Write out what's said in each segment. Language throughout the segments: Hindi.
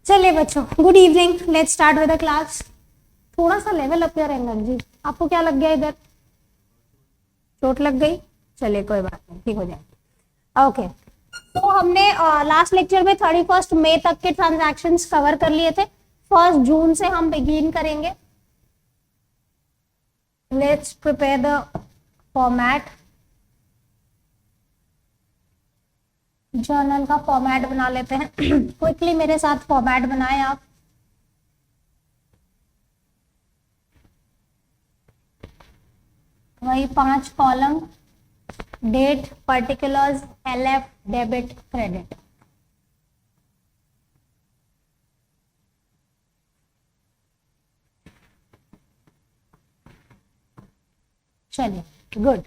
चलिए बच्चों, good evening. Let's start with the class. थोड़ा सा लेवल अप योर एनर्जी। आपको क्या लग गया? इधर चोट लग गई? चलिए कोई बात नहीं, ठीक हो जाएगा। ओके, तो हमने लास्ट लेक्चर में 31 मई तक के ट्रांजैक्शंस कवर कर लिए थे। 1 जून से हम बिगिन करेंगे। Let's prepare the format. Journal का फॉर्मेट बना लेते हैं। क्विकली मेरे साथ फॉर्मेट बनाएं आप। वही 5 column, date, particulars, LF, debit, credit. चलिए good.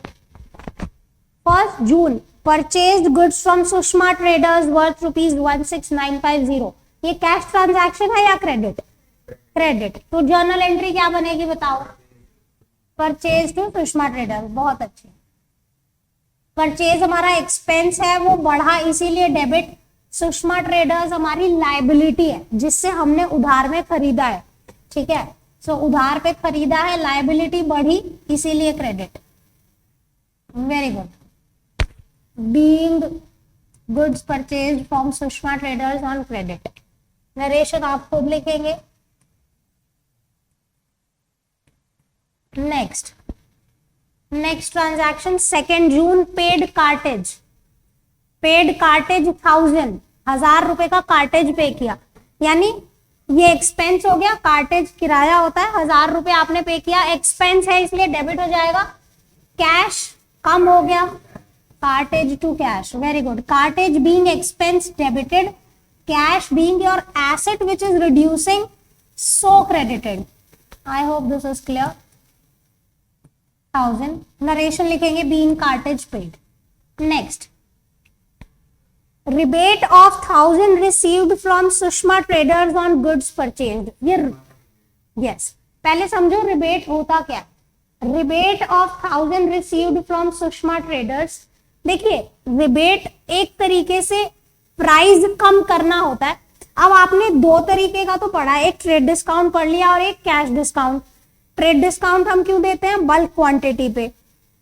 1 June purchased goods from Sushma traders worth ₹16950। ये कैश ट्रांजैक्शन है या क्रेडिट? क्रेडिट। तो जर्नल एंट्री क्या बनेगी बताओ? Purchase to Sushma traders. बहुत अच्छे। परचेज हमारा एक्सपेंस है, वो बढ़ा इसीलिए डेबिट। सुषमा ट्रेडर्स हमारी लायबिलिटी है जिससे हमने उधार में खरीदा है, ठीक है। सो उधार पे खरीदा है, लायबिलिटी बढ़ी इसीलिए credit. Very good. Being goods purchase from Sushma traders on credit. Narration आप खुद लिखेंगे। नेक्स्ट ट्रांजैक्शन 2 जून पेड कार्टेज। पेड कार्टेज 1000 रुपए का कार्टेज पे किया, यानी ये एक्सपेंस हो गया। कार्टेज किराया होता है, 1000 रुपए आपने पे किया, एक्सपेंस है इसलिए डेबिट हो जाएगा। कैश कम हो गया, cartage to cash. Very good. Cartage being expense debited, cash being your asset which is reducing, so credited. I hope this is clear. 1000 narration लिखेंगे being cartage paid. Next rebate of 1000 received from Sushma traders on goods purchased. ये यस, पहले समझो रिबेट होता क्या। Rebate of 1000 received from Sushma traders. देखिए, रिबेट एक तरीके से प्राइस कम करना होता है। अब आपने 2 तरीके का तो पढ़ा, एक ट्रेड डिस्काउंट पढ़ लिया और एक कैश डिस्काउंट। ट्रेड डिस्काउंट हम क्यों देते हैं? बल्क क्वांटिटी पे।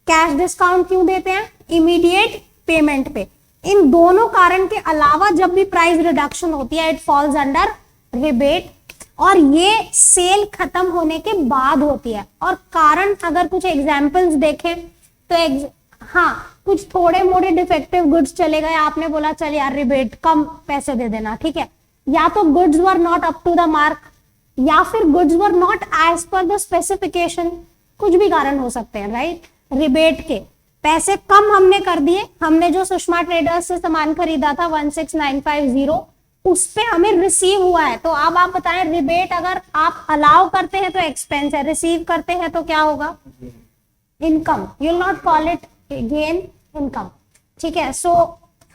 कैश डिस्काउंट क्यों देते हैं? इमीडिएट पेमेंट पे। इन दोनों कारण के अलावा जब भी प्राइस रिडक्शन होती है, इट फॉल्स अंडर रिबेट, और ये सेल खत्म होने के बाद होती है। और कारण अगर कुछ एग्जांपल्स देखें तो हाँ, कुछ थोड़े मोड़े डिफेक्टिव गुड्स चले गए, आपने बोला चल यार रिबेट कम पैसे दे देना, ठीक है। या तो goods were not up to the mark, या फिर goods were not as per the specification. कुछ भी कारण हो सकते हैं, राइट। रिबेट के पैसे कम हमने कर दिए। हमने जो सुषमा ट्रेडर्स से सामान खरीदा था 16950, उस पे हमें रिसीव हुआ है। तो अब आप बताएं, रिबेट अगर आप अलाउ करते हैं तो एक्सपेंस है, रिसीव करते हैं तो क्या होगा? Income. You will not call it gain, income, ठीक है। सो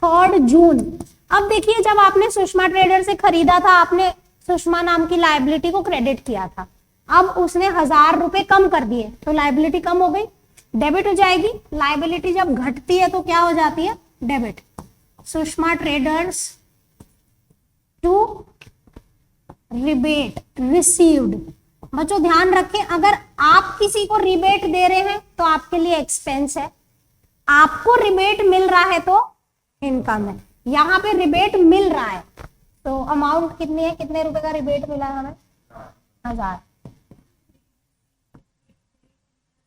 3 जून। अब देखिए, जब आपने सुषमा ट्रेडर से खरीदा था, आपने सुषमा नाम की लायबिलिटी को क्रेडिट किया था। अब उसने 1000 रुपए कम कर दिए तो लायबिलिटी कम हो गई, डेबिट हो जाएगी। लायबिलिटी जब घटती है तो क्या हो जाती है? Debit. Sushma traders to rebate received. बच्चों ध्यान रखें, अगर आप किसी को रिबेट दे रहे हैं तो आपके लिए एक्सपेंस है, आपको रिबेट मिल रहा है तो इनकम है। यहां पे रिबेट मिल रहा है तो अमाउंट कितनी है? कितने रुपए का रिबेट मिला है हमें? 1000।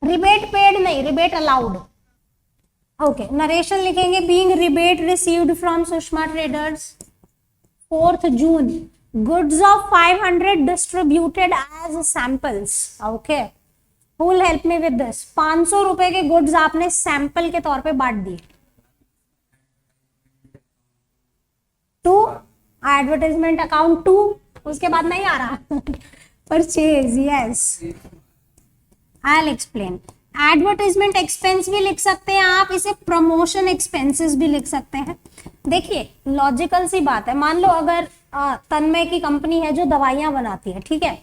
रिबेट पेड नहीं, रिबेट अलाउड। ओके, नरेशन लिखेंगे being rebate received from Sushma traders. 4 June goods of 500 distributed as samples. Okay, who will help me with this? 500 रुपए के गुड्स आपने सैंपल के तौर पे बांट दिए। टू एडवर्टाइजमेंट अकाउंट 2, उसके बाद नहीं आ रहा। Purchase, yes, I will explain. Advertisement expense भी लिख सकते हैं आप, इसे प्रमोशन एक्सपेंसेस भी लिख सकते हैं। देखिए, लॉजिकल सी बात है। मान लो अगर तन्मय की कंपनी है जो दवाइयां बनाती है, ठीक है।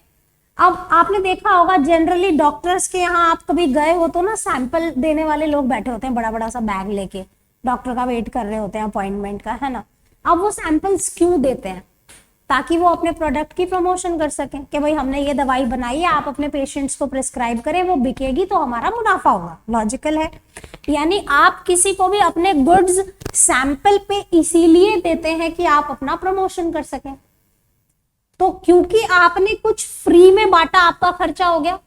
अब आपने देखा होगा जनरली डॉक्टर्स के यहाँ आप कभी गए हो तो ना, सैंपल देने वाले लोग बैठे होते हैं बड़ा बड़ा सा बैग लेके, डॉक्टर का वेट कर रहे होते हैं अपॉइंटमेंट का, है ना। अब वो सैंपल्स क्यों देते हैं? ताकि वो अपने प्रोडक्ट की प्रमोशन कर सकें कि भाई हमने ये दवाई बनाई है, आप अपने पेशेंट्स को प्रिस्क्राइब करें, वो बिकेगी तो हमारा मुनाफा होगा। लॉजिकल है। यानी आप किसी को भी अपने गुड्स सैंपल पे इसीलिए देते हैं कि आप अपना प्रमोशन कर सकें। तो क्योंकि आपने कुछ फ्री में बांटा, आपका खर्चा हो गया।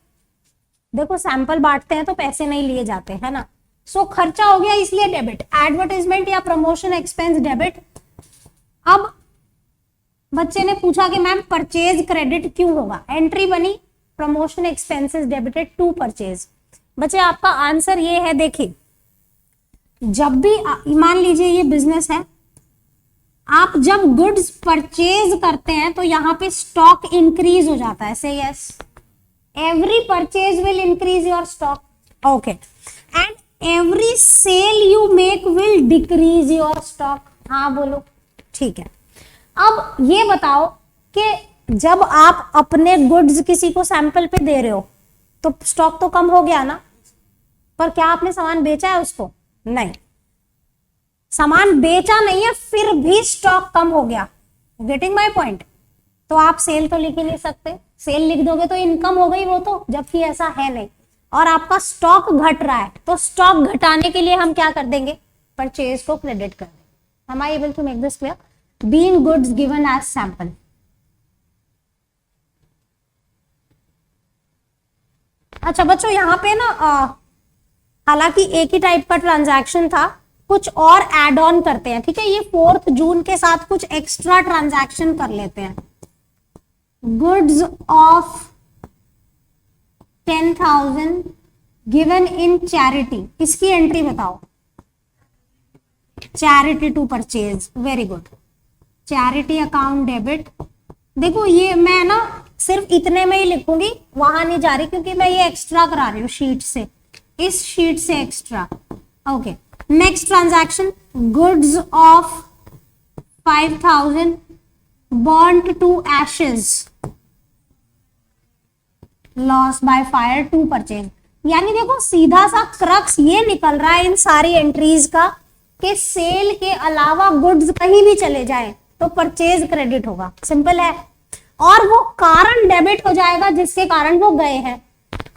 देखो सैंपल बांटते हैं तो पैसे नहीं लिए जाते, है ना। सो खर्चा हो गया, इसलिए डेबिट। एडवर्टाइजमेंट या प्रमोशन एक्सपेंस डेबिट। अब बच्चे ने पूछा कि मैम परचेज क्रेडिट क्यों होगा, एंट्री बनी promotion expenses debited to purchase. बच्चे आपका आंसर ये है, देखिए जब भी मान लीजिए ये बिजनेस है, आप जब गुड्स परचेज करते हैं तो यहां पे स्टॉक इंक्रीज हो जाता है। से yes, every purchase will increase your stock, okay, and every sale you make will decrease your stock. हाँ बोलो, ठीक है। अब ये बताओ कि जब आप अपने गुड्स किसी को सैंपल पे दे रहे हो तो स्टॉक तो कम हो गया ना, पर क्या आपने सामान बेचा है उसको? नहीं, सामान बेचा नहीं है, फिर भी स्टॉक कम हो गया। Getting my point? तो आप सेल तो लिख ही नहीं सकते, सेल लिख दोगे तो इनकम हो गई वो तो, जबकि ऐसा है नहीं। और आपका स्टॉक घट रहा है, तो स्टॉक घटाने के लिए हम क्या कर देंगे? परचेज को क्रेडिट कर देंगे। Am I able to make this clear? Being goods given as sample. अच्छा बच्चों, यहाँ पे ना हालांकि एक ही टाइप का ट्रांजैक्शन था, कुछ और एड ऑन करते हैं, ठीक है। ये 4 जून के साथ कुछ एक्स्ट्रा ट्रांजैक्शन कर लेते हैं। Goods of 10,000 given in charity, इसकी एंट्री बताओ। Charity to purchase, very good. Charity account debit. देखो ये मैं ना सिर्फ इतने में ही लिखूंगी, वहां नहीं जा रही, क्योंकि मैं ये एक्स्ट्रा करा रही हूँ शीट से, इस शीट से extra. Okay, next transaction, goods of 5,000 burned to ashes, loss by fire to purchase. यानी देखो सीधा सा क्रक्स ये निकल रहा है इन सारी एंट्रीज का कि सेल के अलावा गुड्स कहीं भी चले जाए तो परचेज क्रेडिट होगा। सिंपल है। और वो कारण डेबिट हो जाएगा जिसके कारण वो गए हैं।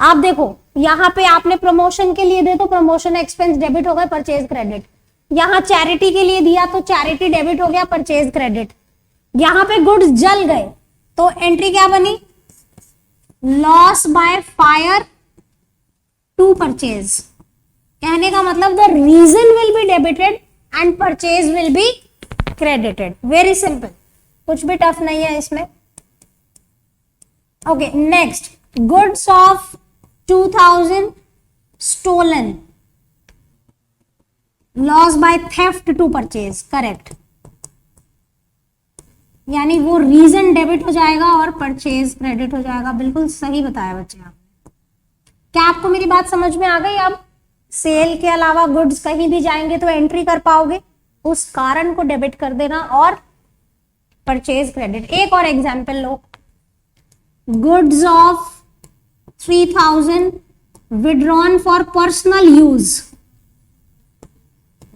आप देखो यहाँ पे आपने प्रमोशन के लिए दे तो प्रमोशन एक्सपेंस डेबिट हो गया, परचेज क्रेडिट। यहाँ चैरिटी के लिए दिया तो चैरिटी डेबिट हो गया, परचेज क्रेडिट। यहाँ पे गुड्स जल गए तो एंट्री क्या बनी? Loss by fire to purchase. कहने का मतलब the reason will be debited and purchase will be credited. Very simple, कुछ भी टफ नहीं है इसमें। Okay, next, goods of 2,000 stolen, loss by theft to purchase, correct. यानी वो रीजन डेबिट हो जाएगा और परचेज क्रेडिट हो जाएगा। बिल्कुल सही बताया बच्चे आपने। क्या आपको मेरी बात समझ में आ गई? अब सेल के अलावा गुड्स कहीं भी जाएंगे तो एंट्री कर पाओगे, उस कारण को डेबिट कर देना और परचेज क्रेडिट। एक और example low, goods of 3,000 withdrawn for personal use,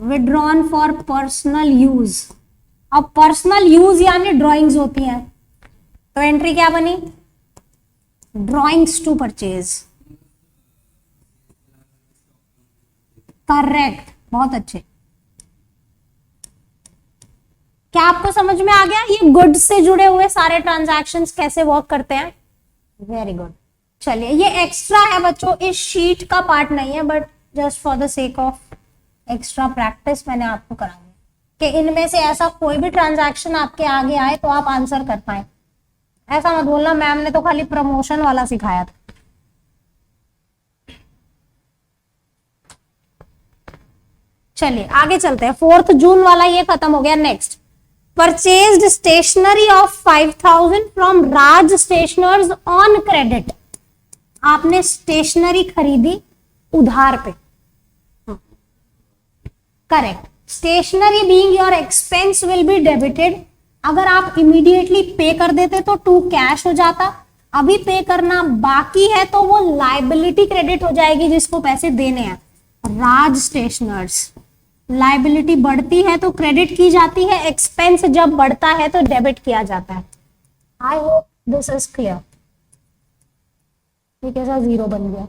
withdrawn for personal use. अब पर्सनल यूज यानी ड्राइंग्स होती हैं, तो एंट्री क्या बनी? ड्राइंग्स टू परचेज, करेक्ट, बहुत अच्छे। क्या आपको समझ में आ गया ये गुड्स से जुड़े हुए सारे ट्रांजैक्शंस कैसे वर्क करते हैं? Very good. चलिए, ये एक्स्ट्रा है बच्चों, इस शीट का पार्ट नहीं है, but just for the sake of extra practice मैंने आपको करा दिया कि इनमें से ऐसा कोई भी ट्रांजैक्शन आपके आगे आए तो आप आंसर कर पाए। ऐसा मत बोलना मैम ने तो खाली प्रमोशन वाला सिखाया था। चलिए आगे चलते हैं। 4 जून वाला ये खत्म हो गया। Next, purchased stationery of 5,000 from Raj stationers on credit. आपने स्टेशनरी खरीदी उधार पे, correct. Stationery being your expense will be debited. अगर आप इमीडिएटली पे कर देते तो टू कैश हो जाता, अभी पे करना बाकी है तो वो लायबिलिटी क्रेडिट हो जाएगी जिसको पैसे देने हैं। राज स्टेशनर्स, लाइबिलिटी बढ़ती है तो क्रेडिट की जाती है, एक्सपेंस जब बढ़ता है तो डेबिट किया जाता है। आई होप दिस इज क्लियर। ये कैसा जीरो बन गया,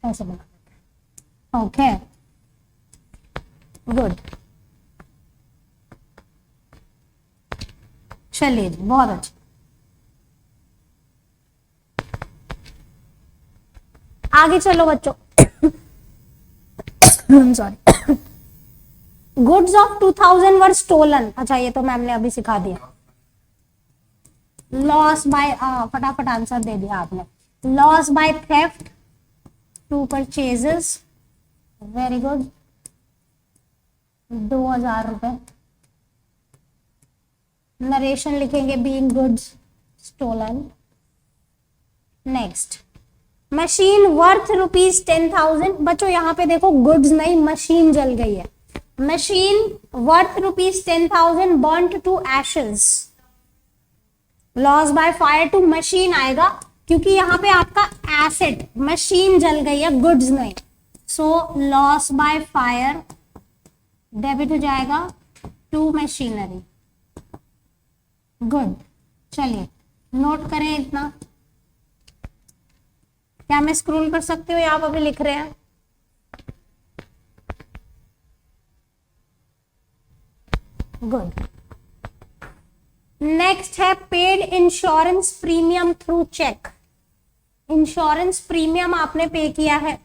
ऐसे बना देते हैं। ओके गुड, चलिए जी, बहुत अच्छा। आगे चलो बच्चों। Sorry. Goods of 2000 were stolen. अच्छा ये तो मैम ने अभी सिखा दिया। लॉस बाय, फटाफट आंसर दे दिया आपने। Loss by theft to purchases, very good, 2000 रुपए। नरेशन लिखेंगे being goods stolen. Next, machine worth ₹10,000। बच्चों यहाँ पे देखो गुड्स नहीं, मशीन जल गई है। Machine worth ₹10,000 burnt to ashes. Loss by fire to machine आएगा क्योंकि यहाँ पे आपका एसेट मशीन जल गई है, गुड्स नहीं। So loss by fire debit हो जाएगा टू मशीनरी। गुड, चलिए नोट करें इतना। क्या मैं स्क्रॉल कर सकती हूँ, आप अभी लिख रहे हैं? गुड। नेक्स्ट है paid insurance premium through cheque. Insurance premium आपने पे किया है,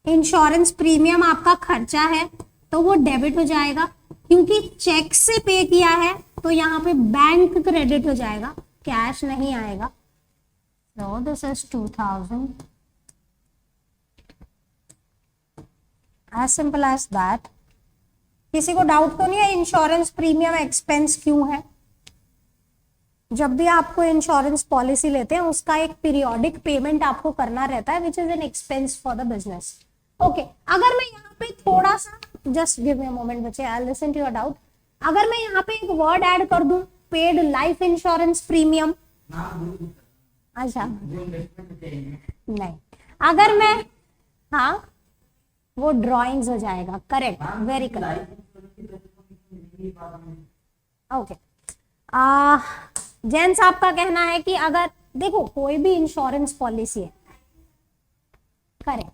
इंश्योरेंस प्रीमियम आपका खर्चा है तो वो डेबिट हो जाएगा। क्योंकि चेक से पे किया है तो यहाँ पे बैंक क्रेडिट हो जाएगा, कैश नहीं आएगा। So this is 2000, as simple as that। किसी को डाउट तो नहीं है इंश्योरेंस प्रीमियम एक्सपेंस क्यों है? जब भी आपको इंश्योरेंस पॉलिसी लेते हैं उसका एक पीरियोडिक पेमेंट आपको करना रहता है, which is an expense for the business. Okay, अगर मैं यहाँ पे थोड़ा सा, just give me a moment बच्चे, I listen to your doubt. अगर मैं यहाँ पे एक वर्ड ऐड कर दूं, पेड लाइफ इंश्योरेंस प्रीमियम। अच्छा नहीं, अगर मैं, हाँ वो ड्राइंग्स हो जाएगा, correct, very correct. Okay, Jain साहब का कहना है कि अगर देखो कोई भी इंश्योरेंस पॉलिसी है, करेक्ट,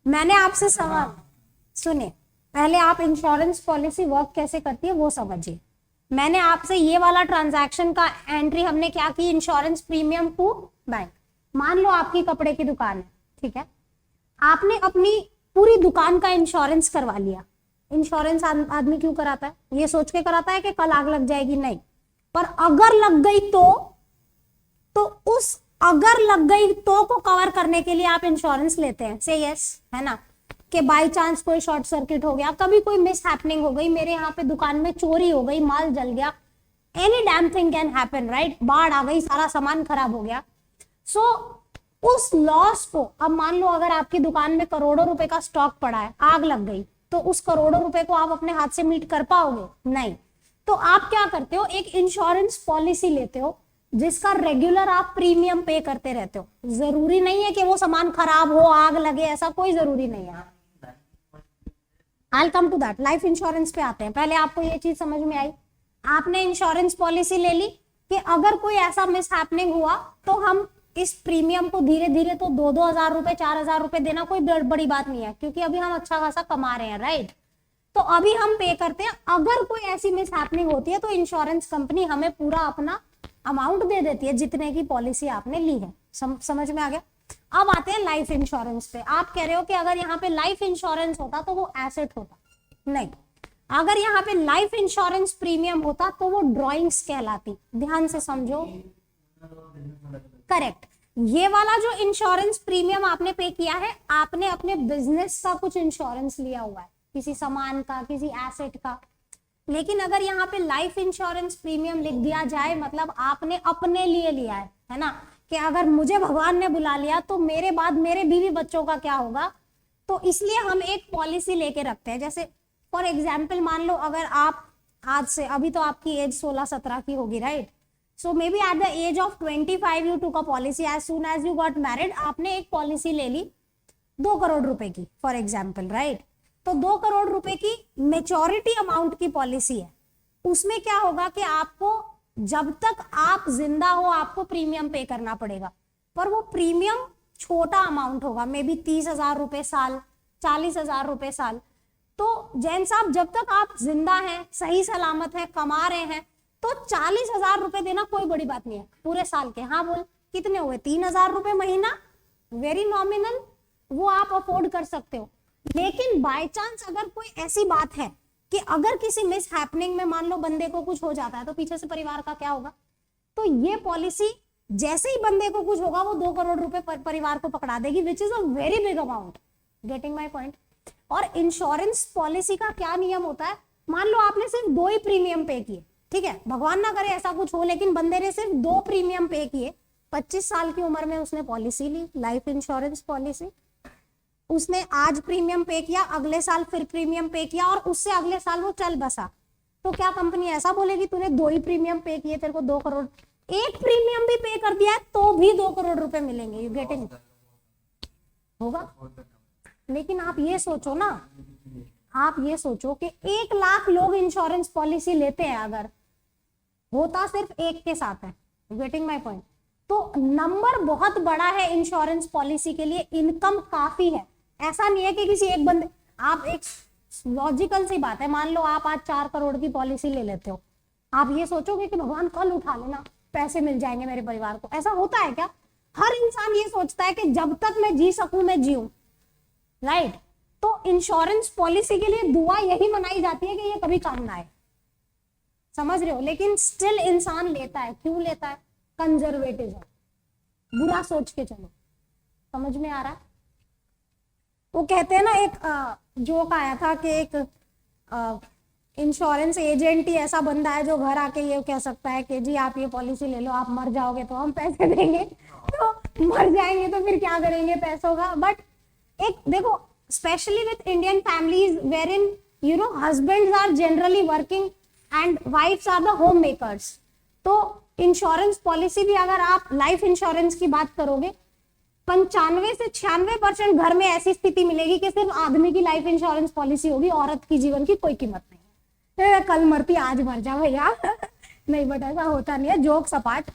मैंने आपसे सवाल सुने, पहले आप इंश्योरेंस पॉलिसी वर्क कैसे करती है वो समझिए। मैंने आपसे ये वाला ट्रांजैक्शन का एंट्री हमने क्या की, इंश्योरेंस प्रीमियम टू बैंक। मान लो आपकी कपड़े की दुकान है, ठीक है, आपने अपनी पूरी दुकान का इंश्योरेंस करवा लिया। इंश्योरेंस आदमी क्यों कराता है? ये सोच के कराता है कि कल आग लग जाएगी, नहीं, पर अगर लग गई तो उस अगर लग गई तो को कवर करने के लिए आप इंश्योरेंस लेते हैं। से यस, है ना, कि बाई चांस कोई शॉर्ट सर्किट हो गया, कभी कोई मिस हैपनिंग हो गई, मेरे यहाँ पे दुकान में चोरी हो गई, माल जल गया, any damn thing can happen, right, बाढ़ आ गई, सारा सामान खराब हो गया। सो उस लॉस को, अब मान लो अगर आपकी दुकान में करोड़ों रुपए का स्टॉक पड़ा है, आग लग गई, तो उस करोड़ों रुपए को आप अपने हाथ से मीट कर पाओगे? नहीं। तो आप क्या करते हो, एक इंश्योरेंस पॉलिसी लेते हो जिसका रेगुलर आप प्रीमियम पे करते रहते हो। जरूरी नहीं है कि वो सामान खराब हो, आग लगे, ऐसा कोई जरूरी नहीं है। I'll come to that। Life insurance पे आते हैं, पहले आपको ये चीज समझ में आई। आपने इंश्योरेंस पॉलिसी ले ली कि अगर कोई ऐसा मिस हैपनिंग हुआ तो हम इस प्रीमियम को धीरे धीरे, तो 2-2 हजार रुपए, 4 हजार रुपए देना कोई बड़ी बात नहीं है, क्योंकि अभी हम अच्छा खासा कमा रहे हैं, राइट। तो अभी हम पे करते हैं। अगर कोई ऐसी मिस हैपनिंग होती है तो इंश्योरेंस कंपनी हमें पूरा अपना अमाउंट दे देती है जितने की पॉलिसी आपने ली है। समझ में आ गया? अब आते हैं लाइफ इंश्योरेंस पे। आप कह रहे हो कि अगर यहाँ पे लाइफ इंश्योरेंस होता तो वो एसेट होता, नहीं, अगर यहाँ पे लाइफ इंश्योरेंस प्रीमियम होता तो वो ड्रॉइंग्स कहलाती। ध्यान से समझो, करेक्ट, ये वाला जो इंश्योरेंस प्रीमियम आपने पे किया है, आपने अपने बिजनेस का कुछ इंश्योरेंस लिया हुआ है, किसी सामान का, किसी एसेट का। लेकिन अगर यहाँ पे लाइफ इंश्योरेंस प्रीमियम लिख दिया जाए, मतलब आपने अपने लिए लिया है ना, कि अगर मुझे भगवान ने बुला लिया तो मेरे बाद मेरे बीवी बच्चों का क्या होगा, तो इसलिए हम एक पॉलिसी लेके रखते हैं। जैसे फॉर एग्जाम्पल मान लो अगर आप आज से, अभी तो आपकी एज 16-17 की होगी, right, so may be at the age of 25 you took a policy, as soon as you got married आपने एक पॉलिसी ले ली 2 करोड़ रुपए की, फॉर एग्जाम्पल, राइट। तो 2 करोड़ रुपए की मेच्योरिटी अमाउंट की पॉलिसी है। उसमें क्या होगा कि आपको जब तक आप जिंदा हो आपको प्रीमियम पे करना पड़ेगा, पर वो प्रीमियम छोटा अमाउंट होगा, मे बी 30,000 रुपए साल, 40,000 रुपए साल। तो जैन साहब जब तक आप जिंदा हैं, सही सलामत हैं, कमा रहे हैं, तो 40,000 रुपए देना कोई बड़ी बात नहीं है पूरे साल के। हाँ बोल, कितने हुए? 3,000 रुपए महीना, वेरी नॉमिनल, वो आप अफोर्ड कर सकते हो। लेकिन बाय चांस अगर कोई ऐसी बात है कि अगर किसी मिस हैपनिंग में मान लो बंदे को कुछ हो जाता है, तो पीछे से परिवार का क्या होगा? तो ये पॉलिसी जैसे ही बंदे को कुछ होगा वो 2 करोड़ रुपए परिवार को पकड़ा देगी, which is a very big amount. Getting my point? और इंश्योरेंस पॉलिसी का क्या नियम होता है, मान लो आपने सिर्फ 2 ही प्रीमियम पे किए, ठीक है, भगवान ना करे ऐसा कुछ हो, लेकिन बंदे ने सिर्फ 2 प्रीमियम पे किए, 25 साल की उम्र में उसने पॉलिसी ली, लाइफ इंश्योरेंस पॉलिसी, उसने आज प्रीमियम पे किया, अगले साल फिर प्रीमियम पे किया, और उससे अगले साल वो चल बसा, तो क्या कंपनी ऐसा बोलेगी तूने 2 ही प्रीमियम पे किए, तेरे को 2 करोड़? एक प्रीमियम भी पे कर दिया है तो भी 2 करोड़ रुपए मिलेंगे। You getting? होगा। लेकिन आप ये सोचो ना, आप ये सोचो कि 1 लाख लोग इंश्योरेंस पॉलिसी लेते हैं, अगर होता सिर्फ एक के साथ है। Getting my point? तो नंबर बहुत बड़ा है इंश्योरेंस पॉलिसी के लिए, इनकम काफी है। ऐसा नहीं है कि किसी एक बंदे, आप एक लॉजिकल सी बात है, मान लो आप आज 4 करोड़ की पॉलिसी ले लेते हो, आप ये सोचोगे कि भगवान कल उठा लेना, पैसे मिल जाएंगे मेरे परिवार को। ऐसा होता है क्या? हर इंसान ये सोचता है कि जब तक मैं जी सकूं मैं जीऊं, राइट? तो इंश्योरेंस पॉलिसी के लिए दुआ यही मनाई जाती है कि ये कभी काम ना आए, समझ रहे हो? लेकिन स्टिल इंसान लेता है। क्यों लेता है? कंजर्वेटिज्म, बुरा सोच के चलो। समझ में आ रहा है? वो कहते हैं ना, एक जोक आया था कि एक इंश्योरेंस एजेंट ही ऐसा बंदा है जो घर आके ये कह सकता है कि जी आप ये पॉलिसी ले लो, आप मर जाओगे तो हम पैसे देंगे, तो मर जाएंगे तो फिर क्या करेंगे पैसों का। बट एक देखो, specially with Indian families where in you know husbands are generally working and wifes are the home makers, तो इंश्योरेंस पॉलिसी भी अगर आप लाइफ इंश्योरेंस की बात करोगे, 95 से 96% घर में ऐसी स्थिति मिलेगी कि सिर्फ आदमी की लाइफ इंश्योरेंस पॉलिसी होगी, औरत की जीवन की कोई कीमत नहीं है। कल मरती आज मर जा भैया नहीं, बट ऐसा होता नहीं है, जोक सपाट,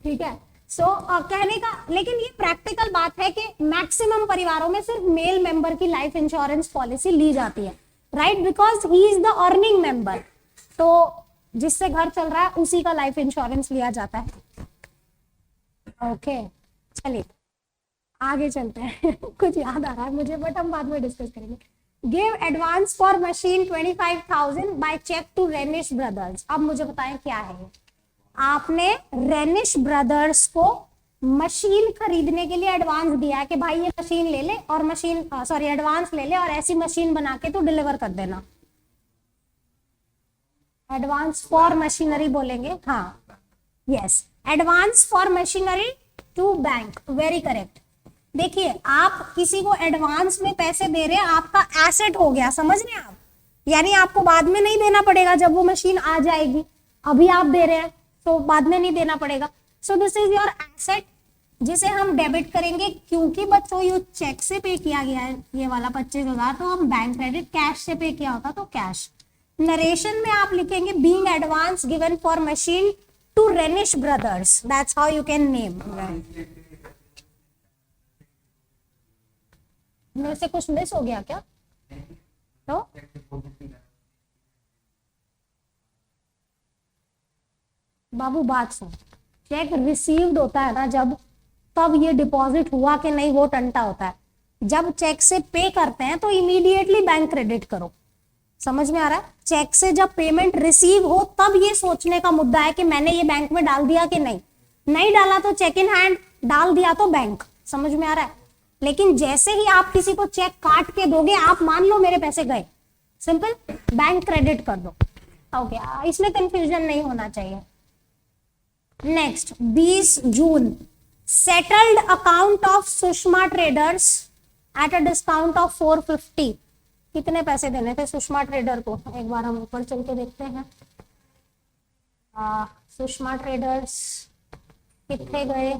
ठीक है। सो कहने का, लेकिन ये प्रैक्टिकल बात है कि मैक्सिमम परिवारों में सिर्फ मेल मेंबर की लाइफ इंश्योरेंस पॉलिसी ली जाती है, right? Because he is the earning member, तो जिससे घर चल रहा है उसी का लाइफ इंश्योरेंस लिया जाता है। ओके, चलिए आगे चलते हैं कुछ याद आ रहा है मुझे, बट हम बाद में डिस्कस करेंगे। Give advance for machine 25,000 by cheque to Renish Brothers. अब मुझे बताएं क्या है? आपने रेनिश ब्रदर्स को मशीन खरीदने के लिए एडवांस दिया है कि भाई ये मशीन ले ले, और मशीन सॉरी एडवांस ले ले और ऐसी मशीन बना के तो डिलीवर कर देना। एडवांस फॉर मशीनरी बोलेंगे, हाँ, yes, advance for machinery to bank, very correct. देखिए, आप किसी को एडवांस में पैसे दे रहे हैं, आपका एसेट हो गया, समझ रहे हैं आप? यानी आपको बाद में नहीं देना पड़ेगा जब वो मशीन आ जाएगी, अभी आप दे रहे हैं तो बाद में नहीं देना पड़ेगा। So this is your asset, जिसे हम डेबिट करेंगे, क्योंकि बच्चों ये चेक से पे किया गया है ये वाला 25,000, तो हम बैंक क्रेडिट कैश से पे किया होता तो कैश। नरेशन में आप लिखेंगे being advance given for machine to Renish Brothers, that's how you can name. मेरे से कुछ मिस हो गया क्या? तो बाबू बात सुन, चेक रिसीव्ड होता है ना जब, तब ये डिपॉजिट हुआ कि नहीं वो टंटा होता है। जब चेक से पे करते हैं तो इमीडिएटली बैंक क्रेडिट करो, समझ में आ रहा है? चेक से जब पेमेंट रिसीव हो तब ये सोचने का मुद्दा है कि मैंने ये बैंक में डाल दिया कि नहीं, नहीं डाला तो चेक इन हैंड, डाल दिया तो बैंक, समझ में आ रहा है? लेकिन जैसे ही आप किसी को चेक काट के दोगे, आप मान लो मेरे पैसे गए, सिंपल बैंक क्रेडिट कर दो। ओके, इसमें कंफ्यूजन नहीं होना चाहिए। Next, 20 June, settled account of Sushma traders at a discount of 450। कितने पैसे देने थे सुषमा ट्रेडर को? एक बार हम ऊपर चल के देखते हैं। सुषमा ट्रेडर्स कितने गए?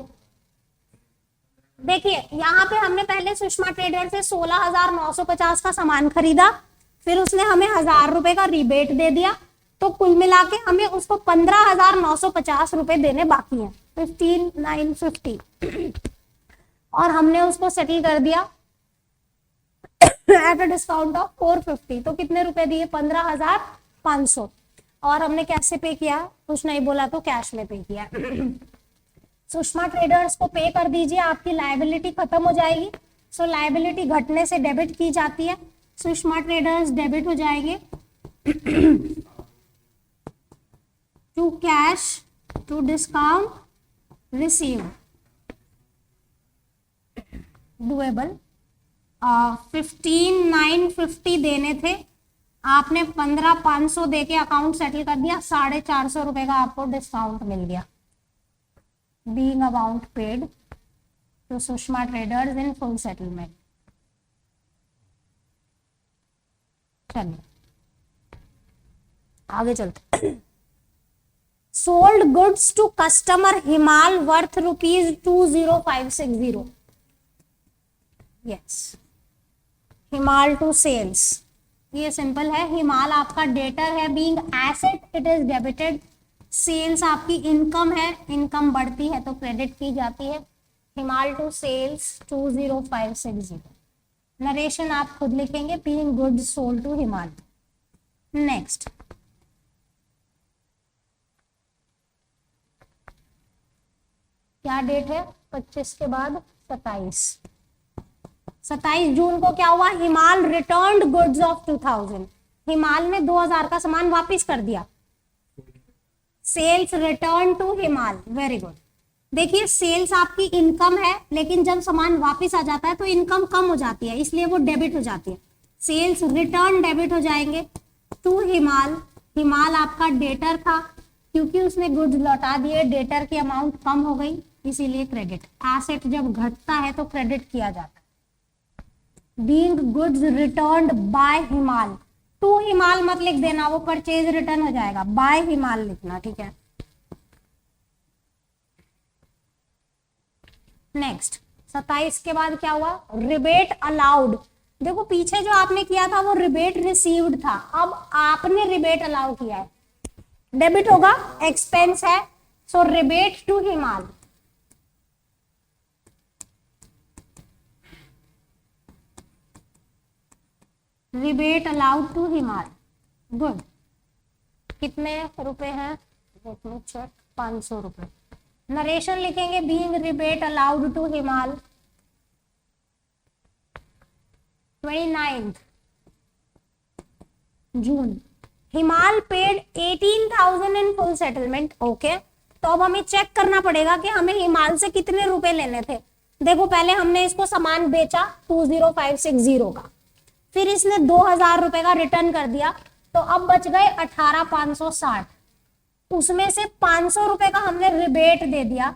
देखिए यहाँ पे हमने पहले सुषमा ट्रेडर से 16,950 का सामान खरीदा, फिर उसने हमें 1000 रुपए का रिबेट दे दिया, तो कुल मिला के हमें उसको 15,950 रुपए देने बाकी हैं, 15,950, और हमने उसको सेटल कर दिया एट अ डिस्काउंट ऑफ 450। तो कितने रुपए दिए? 15,500। और हमने कैसे पे किया? कुछ नहीं बोला तो कैश में पे किया। सुषमा ट्रेडर्स को पे कर दीजिए, आपकी लायबिलिटी खत्म हो जाएगी। सो लायबिलिटी घटने से डेबिट की जाती है, सुषमा ट्रेडर्स डेबिट हो जाएंगे to cash to discount receivable. 15,950 देने थे, आपने 15,500 दे के अकाउंट सेटल कर दिया, 450 रुपए का आपको डिस्काउंट मिल गया। Being amount paid to Sushma traders in full settlement. चलिए आगे चलते। Sold goods to customer Himal worth ₹20560। Yes, Himal to sales, ये सिंपल है। हिमाल आपका डेटर है, being asset it is debited. Sales आपकी इनकम है, इनकम बढ़ती है तो क्रेडिट की जाती है। हिमाल टू सेल्स 20560। नरेशन आप खुद लिखेंगे, बीइंग गुड्स सोल्ड टू हिमाल। नेक्स्ट, क्या डेट है? 25 के बाद 27। 27 जून को क्या हुआ? हिमाल रिटर्न्ड गुड्स ऑफ 2000। हिमाल ने 2000 का सामान वापस कर दिया। सेल्स रिटर्न टू हिमाल, वेरी गुड। देखिए सेल्स आपकी इनकम है, लेकिन जब सामान वापस आ जाता है तो इनकम कम हो जाती है, इसलिए वो डेबिट हो जाती है। सेल्स रिटर्न डेबिट हो जाएंगे टू हिमाल। हिमाल आपका डेटर था, क्योंकि उसने गुड्स लौटा दिए, डेटर की अमाउंट कम हो गई, इसीलिए क्रेडिट। एसेट जब घटता है तो क्रेडिट किया जाता है। बीइंग गुड्स रिटर्न्ड बाय हिमाल, टू हिमाल मत लिख देना, वो परचेज रिटर्न हो जाएगा, बाय हिमाल लिखना, ठीक है। नेक्स्ट 27 के बाद क्या हुआ? Rebate allowed. देखो पीछे जो आपने किया था वो रिबेट रिसीव्ड था, अब आपने रिबेट अलाउ किया है, डेबिट होगा, एक्सपेंस है, सो रिबेट टू हिमाल। रिबेट अलाउड टू हिमाल, गुड। कितने रुपए हैं? चेक, 500 रुपए। नरेशन लिखेंगे, बीइंग रिबेट अलाउड टू हिमाल 29 जून। हिमाल पेड 18,000 इन फुल सेटलमेंट, ओके। तो अब हमें चेक करना पड़ेगा कि हमें हिमाल से कितने रुपए लेने थे। देखो पहले हमने इसको सामान बेचा 20560 का, फिर इसने 2000 रुपए का रिटर्न कर दिया, तो अब बच गए 18,560। उसमें से 500 रुपए का हमने रिबेट दे दिया,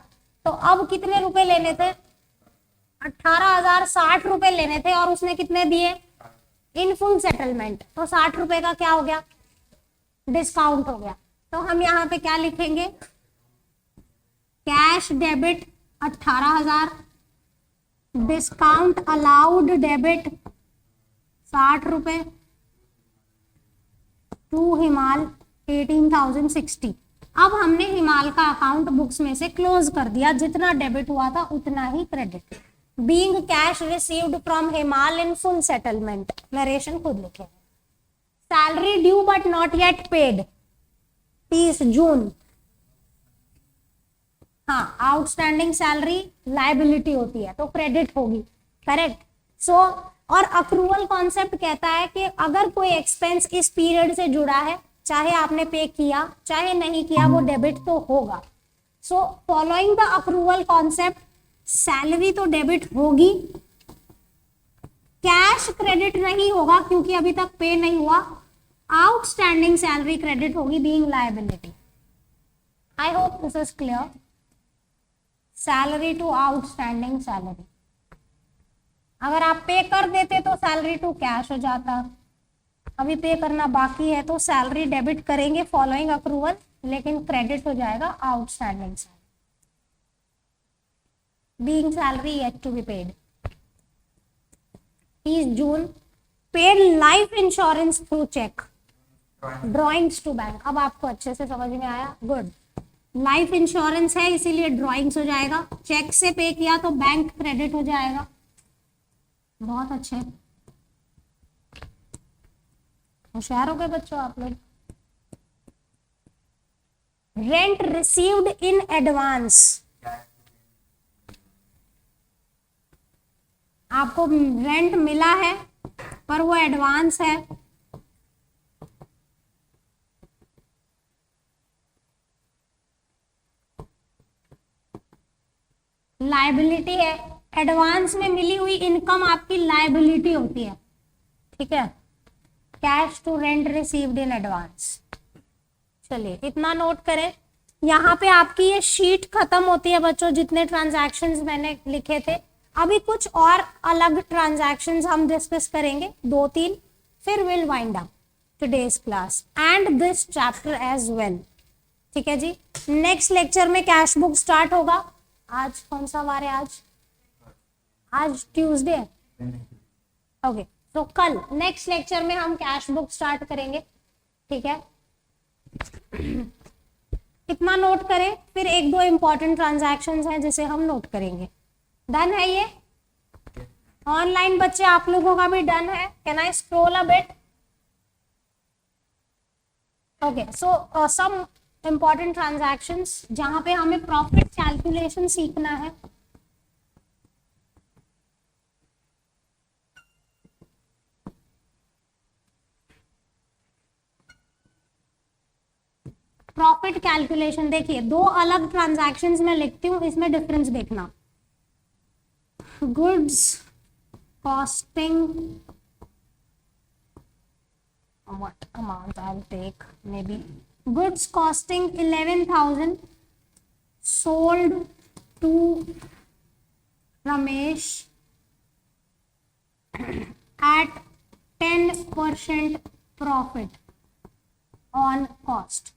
तो अब कितने रुपए लेने थे? 18,060 रुपए लेने थे, और उसने कितने दिए? इन फुल सेटलमेंट, तो 60 रुपए का क्या हो गया? डिस्काउंट हो गया। तो हम यहाँ पे क्या लिखेंगे? Cash debit 18,000, discount allowed debit 60 रुपए, टू हिमाल 18,060। अब हमने हिमाल का अकाउंट बुक्स में से क्लोज कर दिया, जितना डेबिट हुआ था उतना ही credit. Being cash received from Himal in full settlement, narration खुद लिखे। Salary due but not yet paid 30 June. हाँ, आउटस्टैंडिंग सैलरी लायबिलिटी होती है तो क्रेडिट होगी, करेक्ट। सो और अक्रूवल कॉन्सेप्ट कहता है कि अगर कोई एक्सपेंस इस पीरियड से जुड़ा है, चाहे आपने पे किया चाहे नहीं किया, वो डेबिट तो होगा। So following the accrual concept, salary तो डेबिट होगी, कैश क्रेडिट नहीं होगा क्योंकि अभी तक पे नहीं हुआ, आउटस्टैंडिंग सैलरी क्रेडिट होगी, being liability. I hope this is clear. Salary to outstanding salary, अगर आप पे कर देते तो सैलरी टू कैश हो जाता, अभी पे करना बाकी है तो सैलरी डेबिट करेंगे फॉलोइंग अक्रूवल, लेकिन क्रेडिट हो जाएगा outstanding salary. Being salary yet to be paid 30 June paid life insurance through cheque, drawings to bank. अब आपको अच्छे से समझ में आया, गुड। लाइफ इंश्योरेंस है इसीलिए ड्रॉइंग्स हो जाएगा, चेक से पे किया तो बैंक क्रेडिट हो जाएगा। बहुत अच्छे, होशियार हो गए बच्चों आप लोग। रेंट रिसीव्ड इन एडवांस, आपको रेंट मिला है पर वो एडवांस है, लायबिलिटी है। एडवांस में मिली हुई इनकम आपकी लायबिलिटी होती है, ठीक है। Cash to rent received in advance. चलिए इतना नोट करें। यहाँ पे आपकी ये शीट खत्म होती है बच्चों, जितने ट्रांजैक्शंस मैंने लिखे थे। अभी कुछ और अलग ट्रांजैक्शंस हम डिस्कस करेंगे, 2-3, फिर will wind up today's class and this chapter as well, ठीक है जी। नेक्स्ट लेक्चर में कैश बुक स्टार्ट होगा। आज कौन सा वार है? आज ट्यूसडे, ओके। तो कल नेक्स्ट लेक्चर में हम कैश बुक स्टार्ट करेंगे, ठीक है। इतना नोट करें, फिर 1-2 इंपॉर्टेंट ट्रांजैक्शंस हैं जिसे हम नोट करेंगे। डन है ये? ऑनलाइन बच्चे आप लोगों का भी डन है? Can I scroll a bit? Okay, so some important transactions जहां पे हमें प्रॉफिट कैलकुलेशन सीखना है। प्रॉफिट कैलकुलेशन देखिए, 2 अलग ट्रांजैक्शंस में लिखती हूँ, इसमें डिफरेंस देखना। Goods costing, what amount I'll take, maybe goods costing 11,000 sold to Ramesh at 10% profit on cost.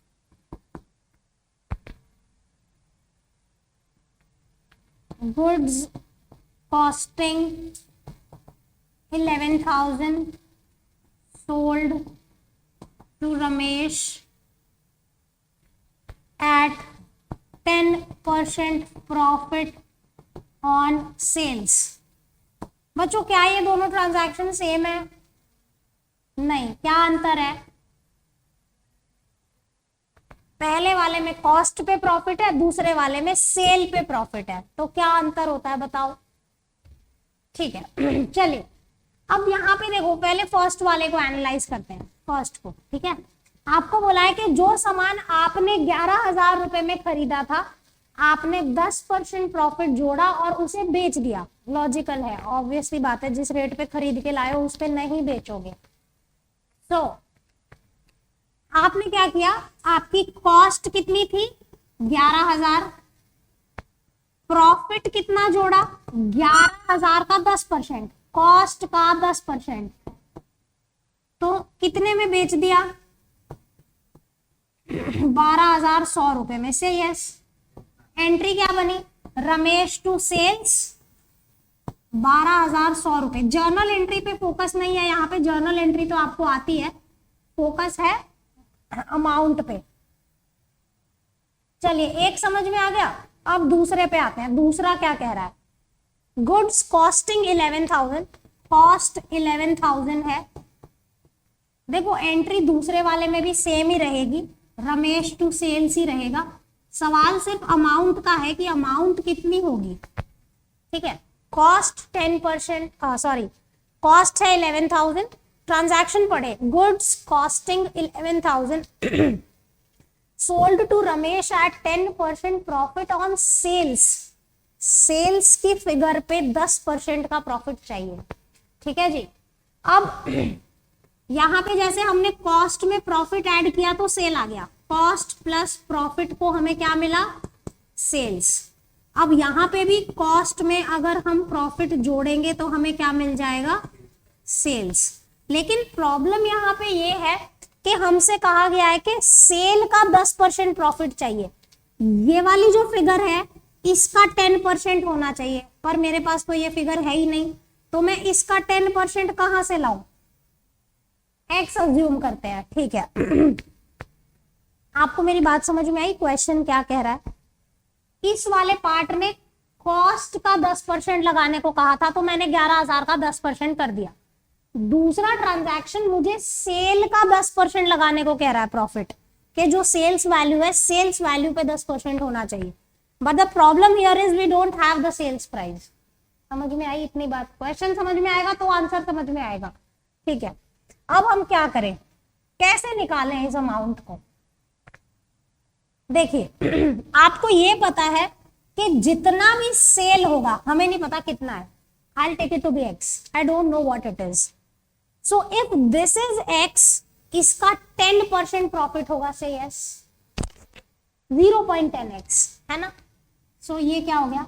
Goods costing 11,000 sold to Ramesh at 10% profit on sales। बच्चों क्या ये दोनों ट्रांजैक्शन सेम है? नहीं, क्या अंतर है? पहले वाले में कॉस्ट पे प्रॉफिट है, दूसरे वाले में सेल पे प्रॉफिट है, तो क्या अंतर होता है बताओ? ठीक है। चलिए अब यहाँ पे देखो, पहले फर्स्ट वाले को एनालाइज करते हैं, फर्स्ट को, ठीक है। आपको बोला है कि जो सामान आपने 11,000 रुपए में खरीदा था, आपने 10% प्रॉफिट जोड़ा और उसे बेच दिया। लॉजिकल है, ऑब्वियसली बात है, जिस रेट पे खरीद के लाए हो उस पे नहीं बेचोगे। तो आपने क्या किया, आपकी कॉस्ट कितनी थी? 11,000, प्रॉफिट कितना जोड़ा? 11,000 का 10%, कॉस्ट का 10%, तो कितने में बेच दिया? 12,100 रुपए में से। यस, एंट्री क्या बनी? रमेश टू सेल्स 12,100 रुपए। जर्नल एंट्री पे फोकस नहीं है यहाँ पे, जर्नल एंट्री तो आपको आती है, फोकस है अमाउंट पे। चलिए एक समझ में आ गया। अब दूसरे पे आते हैं, दूसरा क्या कह रहा है? गुड्स कॉस्टिंग 11,000, कॉस्ट 11,000 है। देखो एंट्री दूसरे वाले में भी सेम ही रहेगी, रमेश टू सेल्स ही रहेगा। सवाल सिर्फ अमाउंट का है कि अमाउंट कितनी होगी, ठीक है। कॉस्ट 10%, सॉरी कॉस्ट है 11,000, ट्रांजैक्शन पढ़े, goods costing 11,000 sold to Ramesh at 10% profit on sales. Sales की फिगर पे 10% का प्रॉफिट चाहिए, ठीक है जी। अब यहां पे जैसे हमने कॉस्ट में प्रॉफिट ऐड किया तो सेल आ गया, कॉस्ट प्लस प्रॉफिट को हमें क्या मिला? सेल्स। अब यहां पे भी कॉस्ट में अगर हम प्रॉफिट जोड़ेंगे तो हमें क्या मिल जाएगा? सेल्स। लेकिन प्रॉब्लम यहाँ पे ये है कि हमसे कहा गया है कि सेल का 10% प्रॉफिट चाहिए। ये वाली जो फिगर है इसका 10% होना चाहिए, पर मेरे पास तो ये फिगर है ही नहीं, तो मैं इसका 10% कहाँ से लाऊं? x अज्यूम करते हैं, ठीक है। आपको मेरी बात समझ में आई? क्वेश्चन क्या कह रहा है? इस वाले पार्ट में कॉस्ट का 10% लगाने को कहा था, तो मैंने 11,000 का 10% कर दिया। दूसरा ट्रांजैक्शन मुझे सेल का 10% लगाने को कह रहा है, प्रॉफिट के जो सेल्स वैल्यू है, सेल्स वैल्यू पे 10% होना चाहिए। But the problem here is we don't have the sales price. समझ में आई इतनी बात? क्वेश्चन समझ में आएगा तो आंसर समझ में आएगा, ठीक है। अब हम क्या करें, कैसे निकालें इस अमाउंट को? देखिए आपको ये पता है कि जितना भी सेल होगा, हमें नहीं पता कितना है, I'll take it to be x, I don't know what it is. So if this is x, इसका 10% प्रॉफिट होगा, से yes 0.10x है ना। सो ये क्या हो गया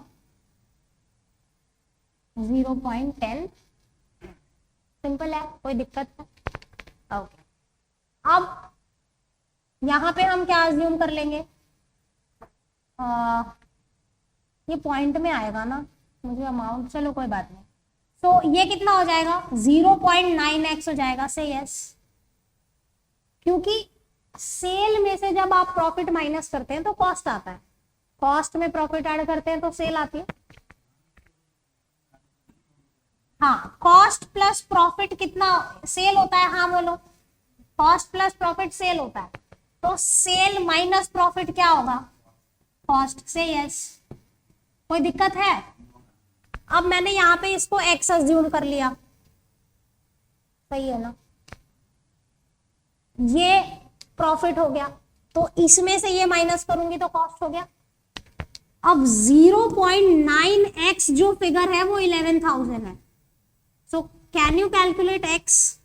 0.10, सिंपल है, कोई दिक्कत है? ओके अब यहां पे हम क्या अज्यूम कर लेंगे, ये पॉइंट में आएगा ना, मुझे अमाउंट, चलो कोई बात नहीं। तो ये कितना हो जाएगा 0.9x हो जाएगा, से यस, क्योंकि सेल में से जब आप प्रॉफिट माइनस करते हैं तो कॉस्ट आता है, कॉस्ट में प्रॉफिट ऐड करते हैं तो सेल आती है। हाँ, कॉस्ट प्लस प्रॉफिट कितना सेल होता है? हाँ बोलो, कॉस्ट प्लस प्रॉफिट सेल होता है, तो सेल माइनस प्रॉफिट क्या होगा, कॉस्ट, से यस। कोई दिक्कत है? अब मैंने यहां पे इसको एक्स अज्यूम कर लिया, सही है ना, ये प्रॉफिट हो गया, तो इसमें से ये माइनस करूंगी तो कॉस्ट हो गया। अब 0.9x जो फिगर है वो 11,000 है। So can you calculate x?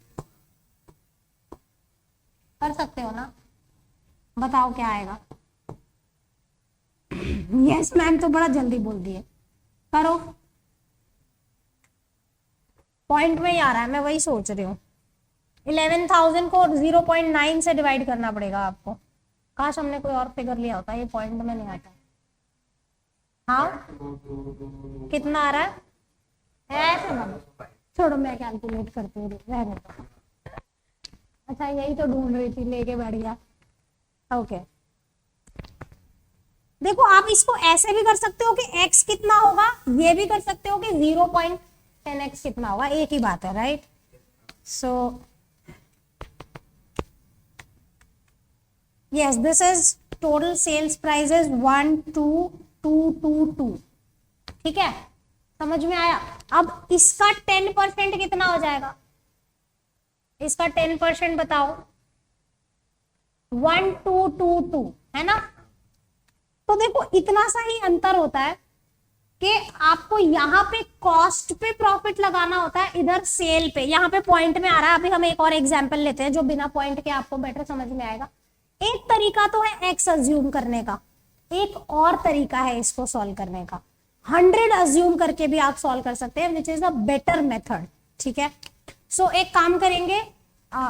कर सकते हो ना, बताओ क्या आएगा? यस मैम, तो बड़ा जल्दी बोल दिए, करो। पॉइंट में ही आ रहा है, मैं वही सोच रही हूँ। 11,000 को 0.9 से डिवाइड करना पड़ेगा आपको। काश हमने कोई और फिगर लिया होता, ये पॉइंट में नहीं आता। हाँ कितना आ रहा है? ऐसे ना छोड़ो, मैं कैलकुलेट करती हूँ, रहने दो। अच्छा यही तो ढूंढ रही थी, लेके बैठ गया। ओके देखो, आप इसको ऐसे भी कर सकते हो कि x कितना होगा, ये भी कर सकते हो कि 0.10x कितना होगा, एक ही बात है, right. So yes, this is total sales price is 12222, ठीक है, समझ में आया? अब इसका 10% कितना हो जाएगा, इसका 10% बताओ, 1222 है ना। तो देखो इतना सा ही अंतर होता है कि आपको यहाँ पे कॉस्ट पे प्रॉफिट लगाना होता है, इधर सेल पे, यहाँ पे पॉइंट में आ रहा है। अभी हम एक और एग्जांपल लेते हैं जो बिना पॉइंट के आपको बेटर समझ में आएगा। एक तरीका तो है एक्स अज्यूम करने का, एक और तरीका है इसको सॉल्व करने का, 100 अज्यूम करके भी आप सॉल्व कर सकते हैं, which is a better method, ठीक है। सो एक काम करेंगे,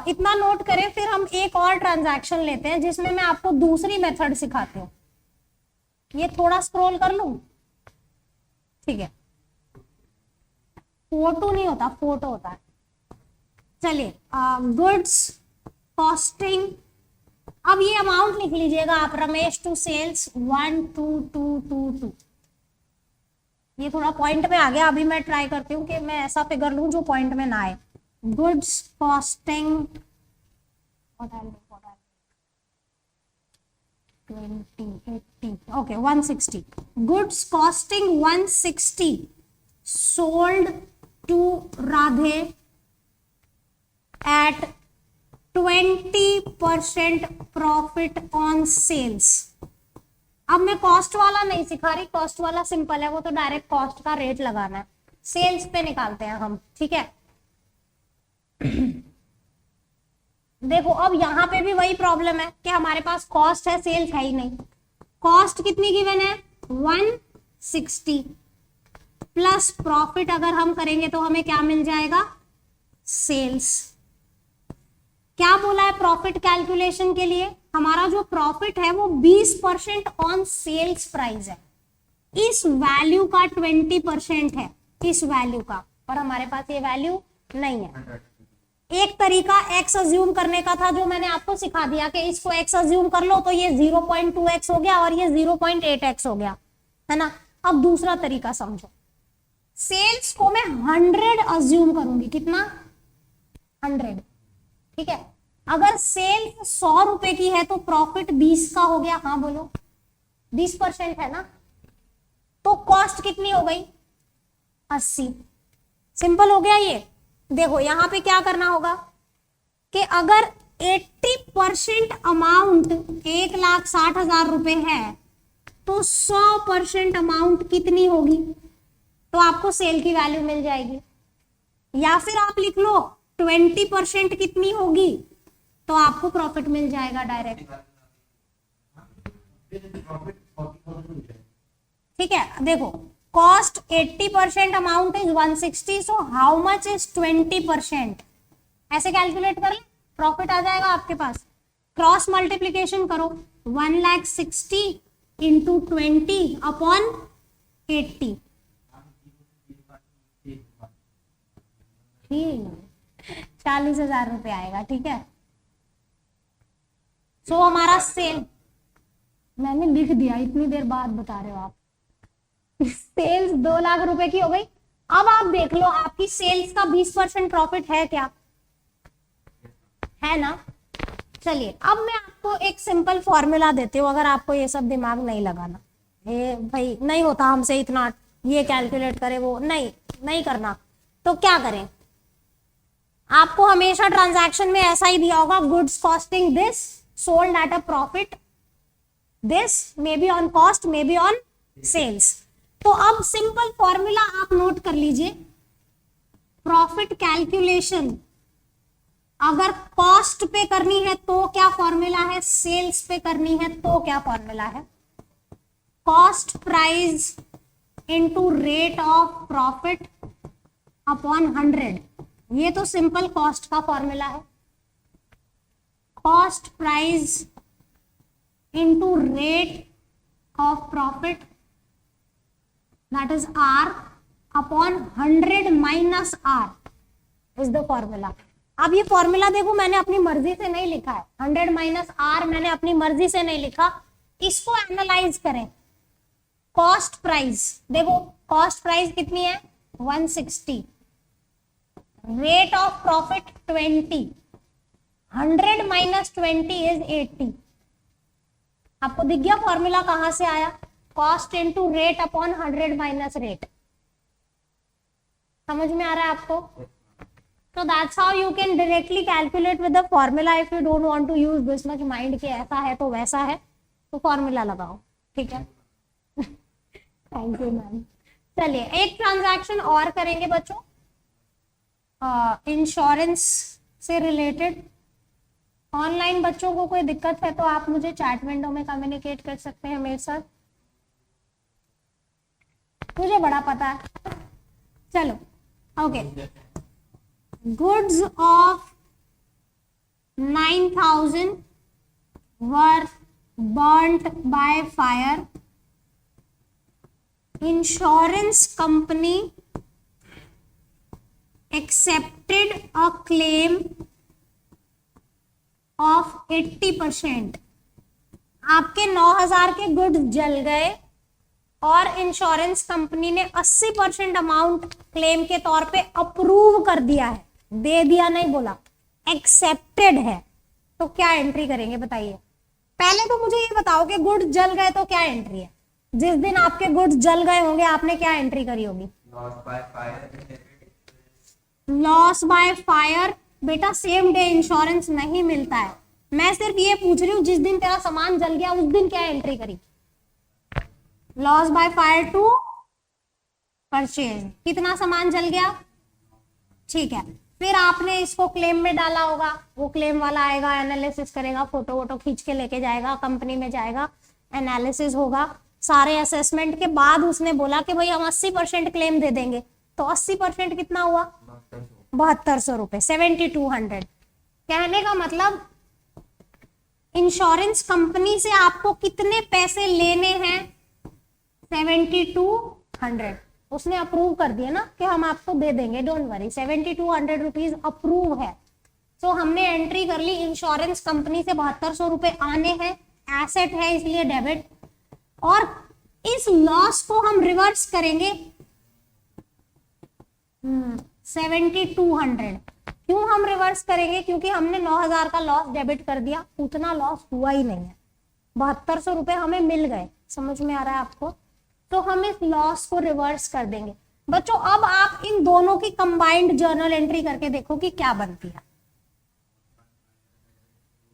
इतना नोट करें, फिर हम एक और ट्रांजैक्शन लेते हैं जिसमें मैं आपको दूसरी मेथड सिखाती हूँ। ये थोड़ा स्क्रॉल कर लूं, ठीक है, फोटो नहीं होता, फोटो होता है। चलिए, गुड्स कॉस्टिंग, अब ये अमाउंट लिख लीजिएगा आप, रमेश टू सेल्स 12222। ये थोड़ा पॉइंट में आ गया, अभी मैं ट्राई करती हूँ कि मैं ऐसा फिगर लूं जो पॉइंट में ना आए। Goods costing 20, 80, okay, 160. Goods costing 160 sold to Radhe at 20% profit on sales. अब मैं कॉस्ट वाला नहीं सिखा रही, कॉस्ट वाला सिंपल है, वो तो डायरेक्ट कॉस्ट का रेट लगाना है, सेल्स पे निकालते हैं हम, ठीक है। देखो अब यहां पे भी वही प्रॉब्लम है कि हमारे पास कॉस्ट है, सेल्स है ही नहीं। कॉस्ट कितनी गिवन है 160 प्लस प्रॉफिट अगर हम करेंगे तो हमें क्या मिल जाएगा, सेल्स। क्या बोला है प्रॉफिट कैलकुलेशन के लिए, हमारा जो प्रॉफिट है वो 20% ऑन सेल्स प्राइस है, इस वैल्यू का 20% है, इस वैल्यू का, और हमारे पास ये वैल्यू नहीं है। एक तरीका x अज्यूम करने का था जो मैंने आपको सिखा दिया कि इसको x अज्यूम कर लो तो ये 0.2x हो गया और ये 0.8x हो गया, है ना। अब दूसरा तरीका समझो, सेल्स को मैं 100 अज्यूम करूंगी, कितना 100, ठीक है। अगर सेल्स 100 रुपए की है तो प्रॉफिट 20 का हो गया, हाँ बोलो 20% है ना। तो कॉस्ट कितनी हो गई 80। सिंपल हो गया ये। देखो यहां पे क्या करना होगा कि अगर 80% अमाउंट 1,60,000 रुपए है तो 100% अमाउंट कितनी होगी, तो आपको सेल की वैल्यू मिल जाएगी। या फिर आप लिख लो 20% कितनी होगी तो आपको प्रॉफिट मिल जाएगा डायरेक्ट, ठीक है। देखो cost 80% amount is 160, so how much is 20%, ऐसे कैलकुलेट कर ले, प्रॉफिट आ जाएगा आपके पास। क्रॉस मल्टीप्लीकेशन करो, 1,60,000 इंटू 20 अपॉन 80, 40,000 रुपए आएगा, ठीक है। सो हमारा सेल, मैंने लिख दिया, इतनी देर बाद बता रहे हो आप। सेल्स 2 लाख रुपए की हो गई। अब आप देख लो आपकी सेल्स का 20% प्रॉफिट है क्या, है ना। चलिए अब मैं आपको एक सिंपल फॉर्मूला देती हूँ, अगर आपको ये सब दिमाग नहीं लगाना, ये भाई नहीं होता हमसे इतना, ये कैलकुलेट करे वो नहीं करना, तो क्या करें। आपको हमेशा ट्रांजैक्शन में ऐसा ही दिया होगा, goods costing this, sold at a profit this, may be on cost may be on sales. तो अब सिंपल फॉर्मूला आप नोट कर लीजिए, प्रॉफिट कैलकुलेशन अगर कॉस्ट पे करनी है तो क्या फॉर्मूला है, सेल्स पे करनी है तो क्या फॉर्मूला है, cost price into rate of profit upon 100, ये तो सिंपल कॉस्ट का फॉर्मूला है। Cost price into rate of profit that is R upon 100 minus R is the formula। अब ये फॉर्मूला देखो मैंने अपनी मर्जी से नहीं लिखा है, 100 माइनस R मैंने अपनी मर्जी से नहीं लिखा। इसको एनालाइज करें, कॉस्ट प्राइस देखो, कॉस्ट प्राइस कितनी है 160, rate of profit 20, 100 minus 20 is 80। आपको दिख गया फॉर्मूला कहां से आया, cost into rate upon 100 minus rate. समझ में आ रहा है आपको। तो that's how you can directly calculate with the formula if you don't want to use this much mind कि ऐसा है तो वैसा है, तो फॉर्मूला लगाओ, ठीक है। Thank you ma'am. चलिए एक ट्रांजैक्शन और करेंगे बच्चों, इंश्योरेंस से रिलेटेड। ऑनलाइन बच्चों को कोई दिक्कत है तो आप मुझे चैट विंडो में कम्युनिकेट कर सकते हैं मेरे साथ, मुझे बड़ा पता है। चलो okay, goods of 9,000 were burnt by fire, insurance company accepted a claim of 80%। आपके 9,000 के गुड्स जल गए और इंश्योरेंस कंपनी ने 80% अमाउंट क्लेम के तौर पे अप्रूव कर दिया है, दे दिया नहीं बोला, एक्सेप्टेड है। तो क्या एंट्री करेंगे बताइए। पहले तो मुझे ये बताओ कि गुड्स जल गए तो क्या एंट्री है। जिस दिन आपके गुड्स जल गए होंगे आपने क्या एंट्री करी होगी, लॉस बाय फायर। बेटा सेम डे इंश्योरेंस नहीं मिलता है, मैं सिर्फ ये पूछ रही हूँ जिस दिन तेरा सामान जल गया उस दिन क्या एंट्री करी, loss by fire to purchase. कितना सामान जल गया, ठीक है। फिर आपने इसको क्लेम में डाला होगा, वो क्लेम वाला आएगा, एनालिसिस करेगा, फोटो वोटो खींच के लेके जाएगा, कंपनी में जाएगा, एनालिसिस होगा, सारे असेसमेंट के बाद उसने बोला कि भाई हम 80% क्लेम दे देंगे। तो 80% कितना हुआ 7200 रुपए, 7200। कहने का मतलब इंश्योरेंस कंपनी से आपको कितने पैसे लेने हैं 7200। उसने अप्रूव कर दिया ना कि हम आपको दे देंगे, डोंट वरी, 7200 रुपीज अप्रूव है। सो हमने एंट्री कर ली, इंश्योरेंस कंपनी से 7200 रुपए आने हैं, एसेट है इसलिए डेबिट। और इस लॉस को हम रिवर्स करेंगे 7200। क्यों हम रिवर्स करेंगे? क्योंकि हमने 9000 का लॉस डेबिट कर दिया, उतना लॉस हुआ ही नहीं है, 7200 रुपए हमें मिल गए। समझ में आ रहा है आपको? तो हम इस लॉस को रिवर्स कर देंगे। बच्चों अब आप इन दोनों की कंबाइंड जर्नल एंट्री करके देखो कि क्या बनती है।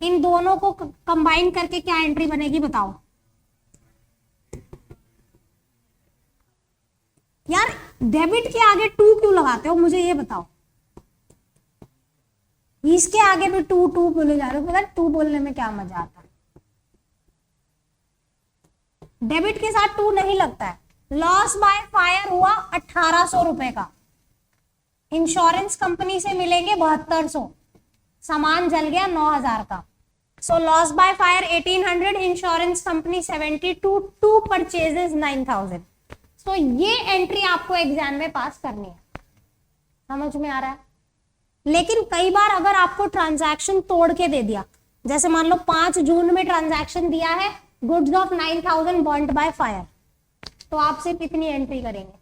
इन दोनों को कंबाइन करके क्या एंट्री बनेगी बताओ यार। डेबिट के आगे 2 क्यों लगाते हो मुझे ये बताओ। इसके आगे भी 2 बोले जा रहे हो, पता 2 बोलने में क्या मजा आता है। डेबिट के साथ 2 नहीं लगता है। लॉस बाय फायर हुआ 1800 रुपए का, इंश्योरेंस कंपनी से मिलेंगे 7200, सामान जल गया 9000 का। So loss by fire 1800, insurance company 72, 2 purchases 9000। सो ये एंट्री आपको एग्जाम में पास करनी है। समझ में आ रहा है? लेकिन कई बार अगर आपको ट्रांजैक्शन तोड़ के दे दिया, जैसे मान लो 5 जून में ट्रांजैक्शन दिया है, goods of 9000 burned by fire, तो आप सिर्फ इतनी एंट्री करेंगे।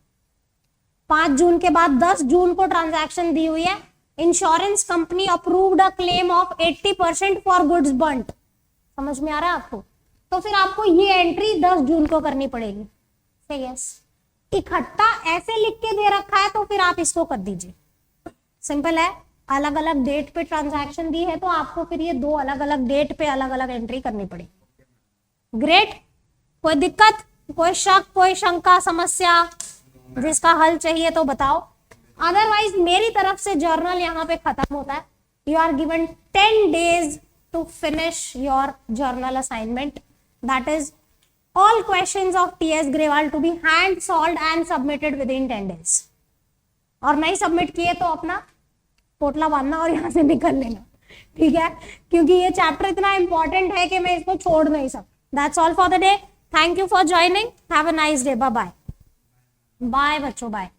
5 जून के बाद 10 जून को ट्रांजैक्शन दी हुई है, insurance company approved a claim of 80% for goods burned. समझ में आ रहा है आपको? तो फिर आपको ये एंट्री 10 जून को करनी पड़ेगी। सही है। इकट्ठा ऐसे लिख के दे रखा है तो फिर आप इसको कर दीजिए, सिंपल है। अलग अलग डेट पे ट्रांजैक्शन दी है तो आपको फिर ये 2 अलग अलग डेट पे अलग अलग एंट्री करनी पड़ेगी। ग्रेट। कोई दिक्कत, कोई शक, कोई शंका, समस्या जिसका हल चाहिए तो बताओ। अदरवाइज मेरी तरफ से जर्नल यहाँ पे खत्म होता है। You are given 10 days to finish your journal assignment, that is all questions of TS Grewal to be hand solved and submitted within 10 days। और नहीं सबमिट किए तो अपना पोटला बांधना और यहाँ से निकल लेना, ठीक है? क्योंकि ये चैप्टर इतना इंपॉर्टेंट है कि मैं इसको छोड़ नहीं सकता। That's all for the day. Thank you for joining. Have a nice day. Bye bye. Bye बच्चों, बाय।